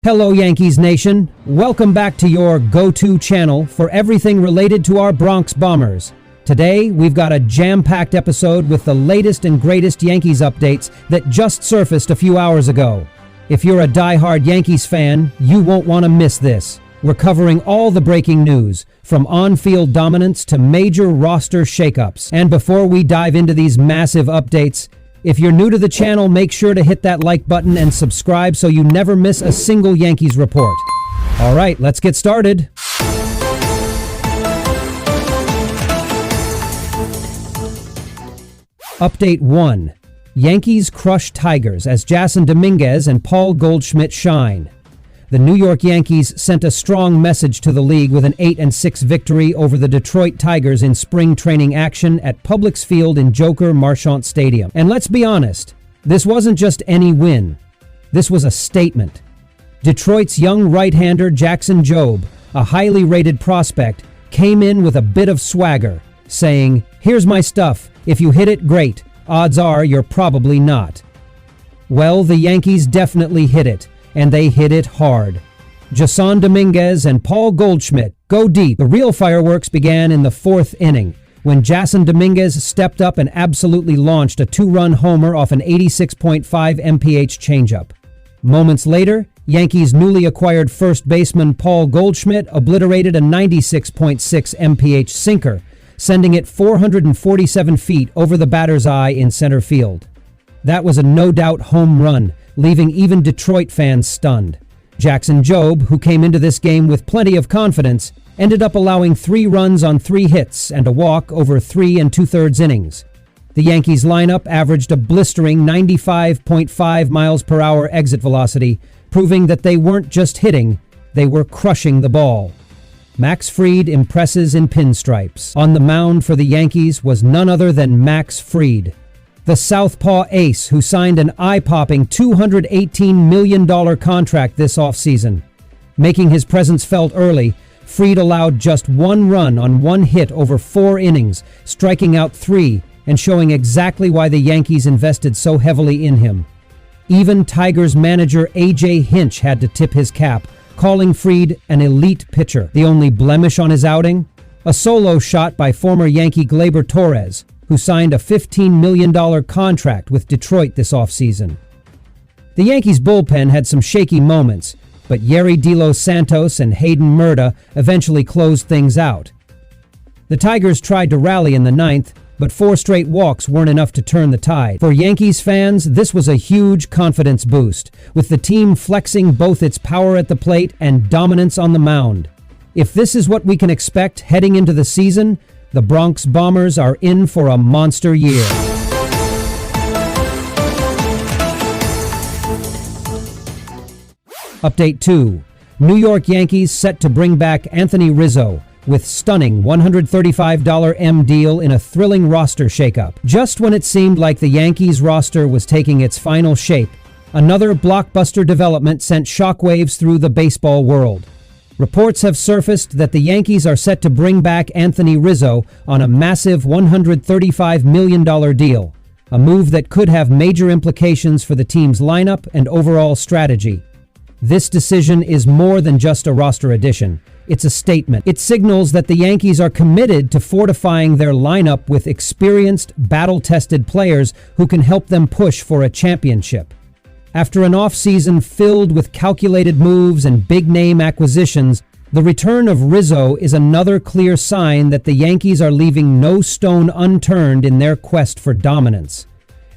Hello Yankees Nation, welcome back to your go-to channel for everything related to our Bronx Bombers. Today, we've got a jam-packed episode with the latest and greatest Yankees updates that just surfaced a few hours ago. If you're a die-hard Yankees fan, you won't want to miss this. We're covering all the breaking news, from on-field dominance to major roster shakeups. And before we dive into these massive updates, if you're new to the channel, make sure to hit that like button and subscribe so you never miss a single Yankees report. All right, let's get started. Update 1. Yankees crush Tigers as Jasson Domínguez and Paul Goldschmidt shine. The New York Yankees sent a strong message to the league with an 8-6 victory over the Detroit Tigers in spring training action at Publix Field in Joker Marchant Stadium. And let's be honest, this wasn't just any win. This was a statement. Detroit's young right-hander Jackson Jobe, a highly rated prospect, came in with a bit of swagger, saying, "Here's my stuff. If you hit it, great. Odds are you're probably not." Well, the Yankees definitely hit it. And they hit it hard. Jasson Domínguez and Paul Goldschmidt go deep. The real fireworks began in the 4th inning, when Jasson Domínguez stepped up and absolutely launched a 2-run homer off an 86.5 mph changeup. Moments later, Yankees' newly acquired first baseman Paul Goldschmidt obliterated a 96.6 mph sinker, sending it 447 feet over the batter's eye in center field. That was a no-doubt home run, leaving even Detroit fans stunned. Jackson Jobe, who came into this game with plenty of confidence, ended up allowing 3 runs on 3 hits and a walk over 3 2/3 innings. The Yankees lineup averaged a blistering 95.5 miles per hour exit velocity, proving that they weren't just hitting, they were crushing the ball. Max Fried impresses in pinstripes. On the mound for the Yankees was none other than Max Fried, the Southpaw ace who signed an eye-popping $218 million contract this offseason. Making his presence felt early, Fried allowed just 1 run on 1 hit over 4 innings, striking out 3 and showing exactly why the Yankees invested so heavily in him. Even Tigers manager A.J. Hinch had to tip his cap, calling Fried an elite pitcher. The only blemish on his outing? A solo shot by former Yankee Gleyber Torres, who signed a $15 million contract with Detroit this offseason. The Yankees' bullpen had some shaky moments, but Yerry De Los Santos and Hayden Murda eventually closed things out. The Tigers tried to rally in the 9th, but 4 straight walks weren't enough to turn the tide. For Yankees fans, this was a huge confidence boost, with the team flexing both its power at the plate and dominance on the mound. If this is what we can expect heading into the season, the Bronx Bombers are in for a monster year. Update 2. New York Yankees set to bring back Anthony Rizzo with stunning $135 M deal in a thrilling roster shakeup. Just when it seemed like the Yankees roster was taking its final shape, another blockbuster development sent shockwaves through the baseball world. Reports have surfaced that the Yankees are set to bring back Anthony Rizzo on a massive $135 million deal, a move that could have major implications for the team's lineup and overall strategy. This decision is more than just a roster addition. It's a statement. It signals that the Yankees are committed to fortifying their lineup with experienced, battle-tested players who can help them push for a championship. After an offseason filled with calculated moves and big-name acquisitions, the return of Rizzo is another clear sign that the Yankees are leaving no stone unturned in their quest for dominance.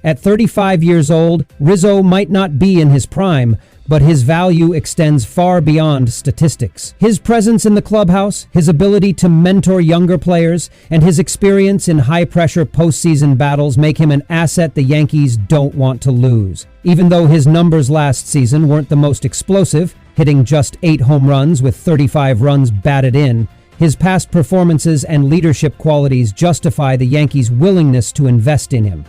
At 35 years old, Rizzo might not be in his prime, but his value extends far beyond statistics. His presence in the clubhouse, his ability to mentor younger players, and his experience in high-pressure postseason battles make him an asset the Yankees don't want to lose. Even though his numbers last season weren't the most explosive, hitting just 8 home runs with 35 runs batted in, his past performances and leadership qualities justify the Yankees' willingness to invest in him.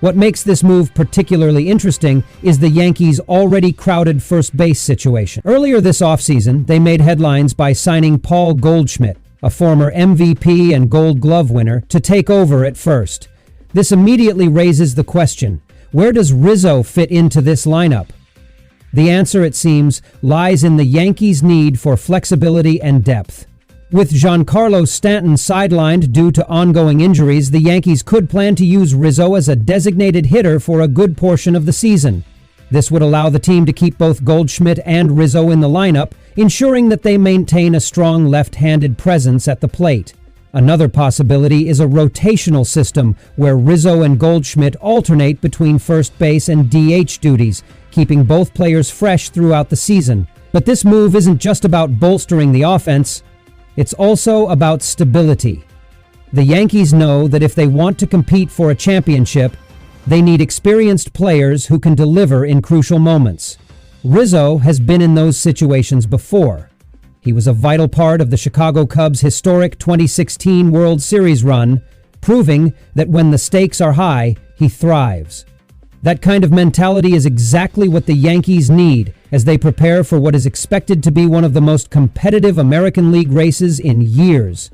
What makes this move particularly interesting is the Yankees' already crowded first base situation. Earlier this offseason, they made headlines by signing Paul Goldschmidt, a former MVP and Gold Glove winner, to take over at first. This immediately raises the question, where does Rizzo fit into this lineup? The answer, it seems, lies in the Yankees' need for flexibility and depth. With Giancarlo Stanton sidelined due to ongoing injuries, the Yankees could plan to use Rizzo as a designated hitter for a good portion of the season. This would allow the team to keep both Goldschmidt and Rizzo in the lineup, ensuring that they maintain a strong left-handed presence at the plate. Another possibility is a rotational system where Rizzo and Goldschmidt alternate between first base and DH duties, keeping both players fresh throughout the season. But this move isn't just about bolstering the offense, it's also about stability. The Yankees know that if they want to compete for a championship, they need experienced players who can deliver in crucial moments. Rizzo has been in those situations before. He was a vital part of the Chicago Cubs' historic 2016 World Series run, proving that when the stakes are high, he thrives. That kind of mentality is exactly what the Yankees need as they prepare for what is expected to be one of the most competitive American League races in years.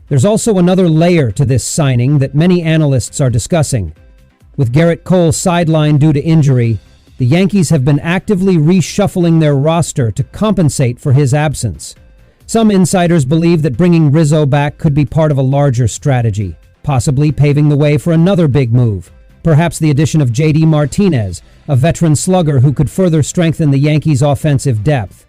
There's also another layer to this signing that many analysts are discussing. With Gerrit Cole sidelined due to injury, the Yankees have been actively reshuffling their roster to compensate for his absence. Some insiders believe that bringing Rizzo back could be part of a larger strategy, possibly paving the way for another big move. Perhaps the addition of JD Martinez, a veteran slugger who could further strengthen the Yankees' offensive depth.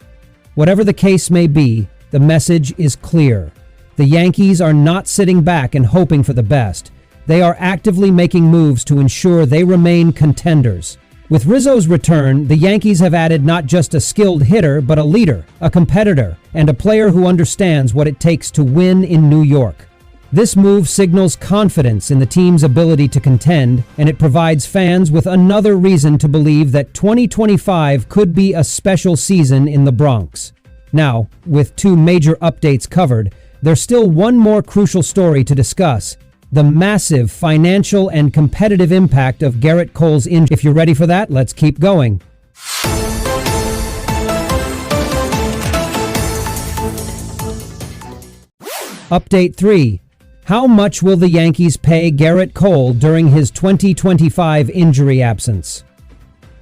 Whatever the case may be, the message is clear. The Yankees are not sitting back and hoping for the best. They are actively making moves to ensure they remain contenders. With Rizzo's return, the Yankees have added not just a skilled hitter, but a leader, a competitor, and a player who understands what it takes to win in New York. This move signals confidence in the team's ability to contend, and it provides fans with another reason to believe that 2025 could be a special season in the Bronx. Now, with two major updates covered, there's still one more crucial story to discuss: the massive financial and competitive impact of Gerrit Cole's injury. If you're ready for that, let's keep going. Update 3. How much will the Yankees pay Gerrit Cole during his 2025 injury absence?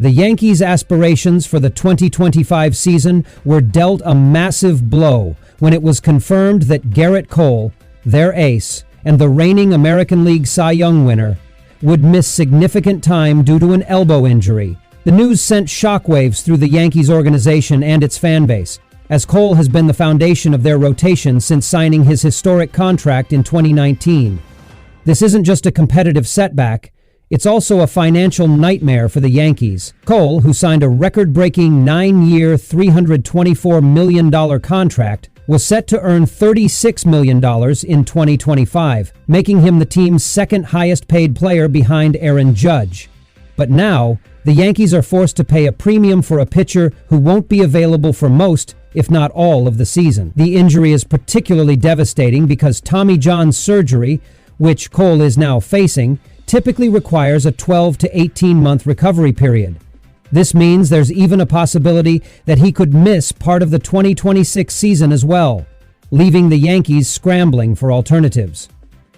The Yankees' aspirations for the 2025 season were dealt a massive blow when it was confirmed that Gerrit Cole, their ace, and the reigning American League Cy Young winner, would miss significant time due to an elbow injury. The news sent shockwaves through the Yankees organization and its fan base, as Cole has been the foundation of their rotation since signing his historic contract in 2019. This isn't just a competitive setback, it's also a financial nightmare for the Yankees. Cole, who signed a record-breaking 9-year, $324 million contract, was set to earn $36 million in 2025, making him the team's second highest paid player behind Aaron Judge. But now, the Yankees are forced to pay a premium for a pitcher who won't be available for most, if not all, of the season. The injury is particularly devastating because Tommy John surgery, which Cole is now facing, typically requires a 12 to 18-month recovery period. This means there's even a possibility that he could miss part of the 2026 season as well, leaving the Yankees scrambling for alternatives.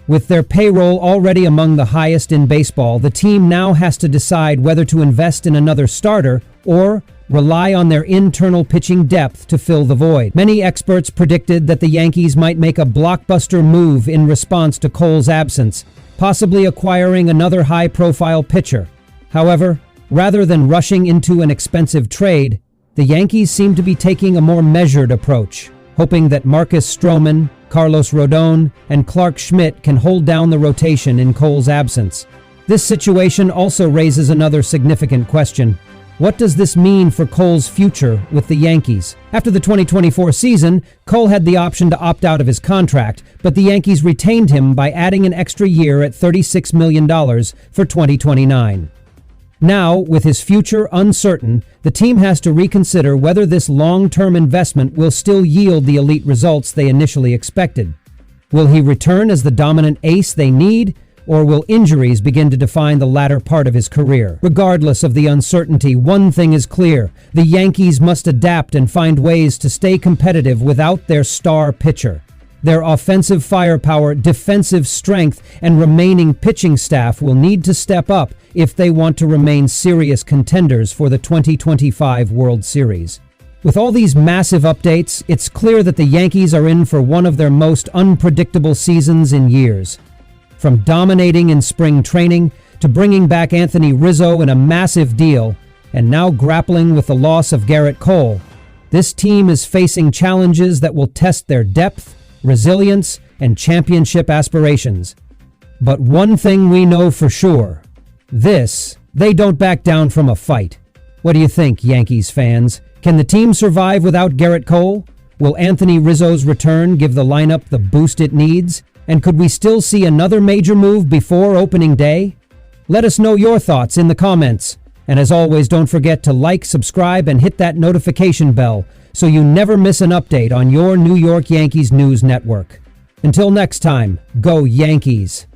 With their payroll already among the highest in baseball, the team now has to decide whether to invest in another starter or rely on their internal pitching depth to fill the void. Many experts predicted that the Yankees might make a blockbuster move in response to Cole's absence, possibly acquiring another high-profile pitcher. However, rather than rushing into an expensive trade, the Yankees seem to be taking a more measured approach, hoping that Marcus Stroman, Carlos Rodon, and Clark Schmidt can hold down the rotation in Cole's absence. This situation also raises another significant question. What does this mean for Cole's future with the Yankees? After the 2024 season, Cole had the option to opt out of his contract, but the Yankees retained him by adding an extra year at $36 million for 2029. Now, with his future uncertain, the team has to reconsider whether this long-term investment will still yield the elite results they initially expected. Will he return as the dominant ace they need, or will injuries begin to define the latter part of his career? Regardless of the uncertainty, one thing is clear: the Yankees must adapt and find ways to stay competitive without their star pitcher. Their offensive firepower, defensive strength, and remaining pitching staff will need to step up if they want to remain serious contenders for the 2025 World Series. With all these massive updates, it's clear that the Yankees are in for one of their most unpredictable seasons in years. From dominating in spring training to bringing back Anthony Rizzo in a massive deal, and now grappling with the loss of Gerrit Cole, this team is facing challenges that will test their depth, resilience, and championship aspirations. But one thing we know for sure, they don't back down from a fight. What do you think, Yankees fans? Can the team survive without Gerrit Cole? Will Anthony Rizzo's return give the lineup the boost it needs? And could we still see another major move before opening day? Let us know your thoughts in the comments. And as always, don't forget to like, subscribe, and hit that notification bell so you never miss an update on your New York Yankees news network. Until next time, go Yankees!